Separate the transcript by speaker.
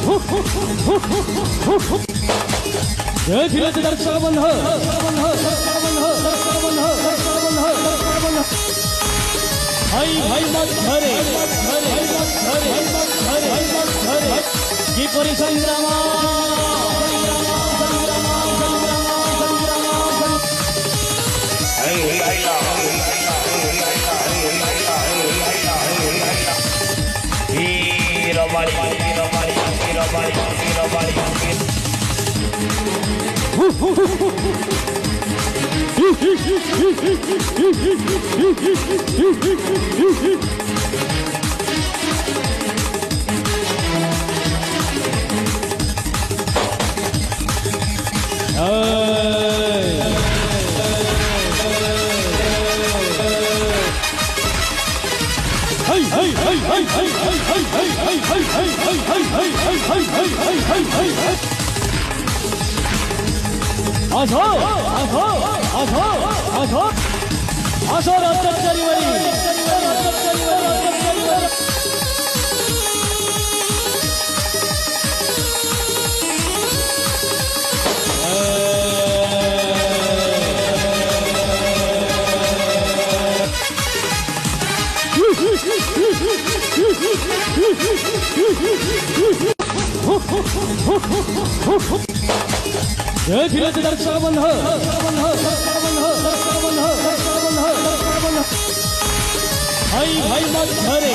Speaker 1: जय जिले दर्शक बंधु भाई भाई मत घरे की परी संग्राम आसो आसो आसो आसो आसो रत्नचरी जय जिले दर्शक बंधु भाई भाई मत घरे